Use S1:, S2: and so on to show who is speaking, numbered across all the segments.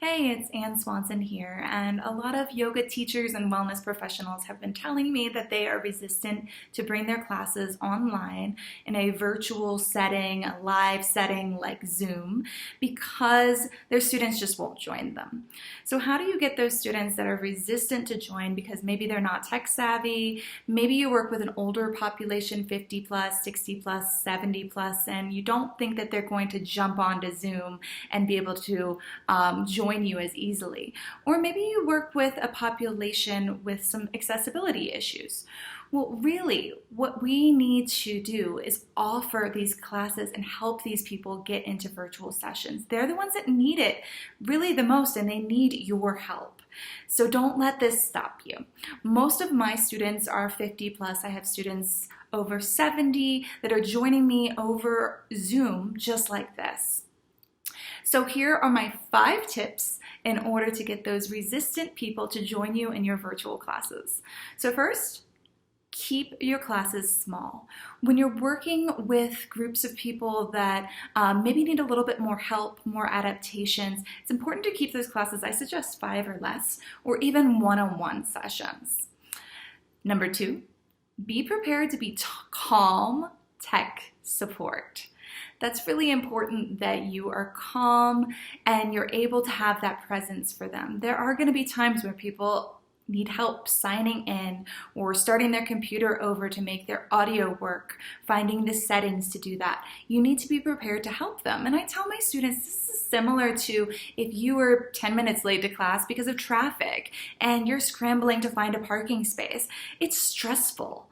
S1: Hey, it's Ann Swanson here, and a lot of yoga teachers and wellness professionals have been telling me that they are resistant to bring their classes online in a virtual setting, a live setting like Zoom, because their students just won't join them. So how do you get those students that are resistant to join because maybe they're not tech savvy, maybe you work with an older population, 50 plus, 60 plus, 70 plus, and you don't think that they're going to jump onto Zoom and be able to join you as easily. Or maybe you work with a population with some accessibility issues. Well, really, what we need to do is offer these classes and help these people get into virtual sessions. They're the ones that need it really the most, and they need your help. So don't let this stop you. Most of my students are 50 plus. I have students over 70 that are joining me over Zoom just like this. So here are my 5 tips in order to get those resistant people to join you in your virtual classes. So first, keep your classes small. When you're working with groups of people that maybe need a little bit more help, more adaptations, it's important to keep those classes, I suggest 5 or less, or even one-on-one sessions. Number 2, be prepared to be calm tech support. That's really important that you are calm and you're able to have that presence for them. There are going to be times where people need help signing in or starting their computer over to make their audio work, finding the settings to do that. You need to be prepared to help them. And I tell my students, this is similar to if you were 10 minutes late to class because of traffic and you're scrambling to find a parking space. It's stressful.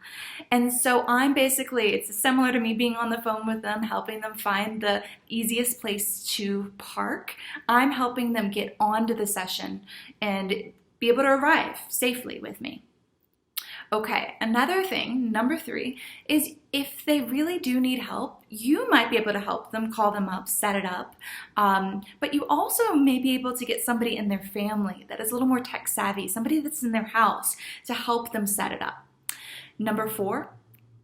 S1: And so it's similar to me being on the phone with them, helping them find the easiest place to park. I'm helping them get onto the session and be able to arrive safely with me. Okay, another thing, number 3, is if they really do need help, you might be able to help them, call them up, set it up, but you also may be able to get somebody in their family that is a little more tech savvy, somebody that's in their house to help them set it up. Number 4,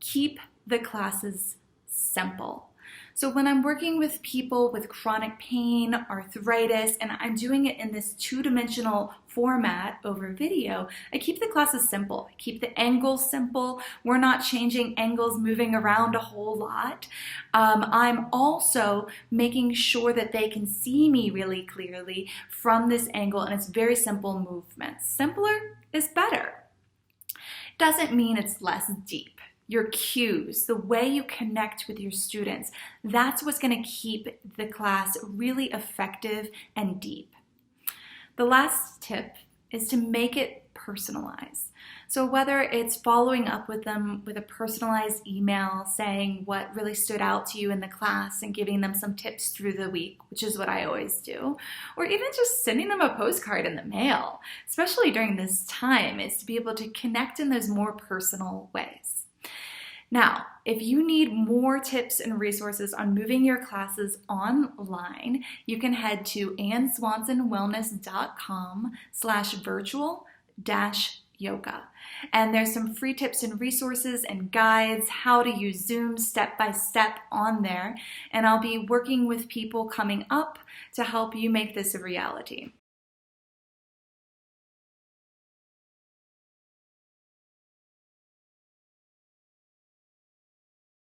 S1: keep the classes simple. So when I'm working with people with chronic pain, arthritis, and I'm doing it in this 2-dimensional format over video, I keep the classes simple. I keep the angles simple. We're not changing angles, moving around a whole lot. I'm also making sure that they can see me really clearly from this angle, and it's very simple movements. Simpler is better. Doesn't mean it's less deep. Your cues, the way you connect with your students, that's what's going to keep the class really effective and deep. The last tip is to make it personalized. So whether it's following up with them with a personalized email saying what really stood out to you in the class and giving them some tips through the week, which is what I always do, or even just sending them a postcard in the mail, especially during this time, is to be able to connect in those more personal ways. Now, if you need more tips and resources on moving your classes online, you can head to AnnSwansonWellness.com/virtual-yoga. And there's some free tips and resources and guides, how to use Zoom step by step on there. And I'll be working with people coming up to help you make this a reality.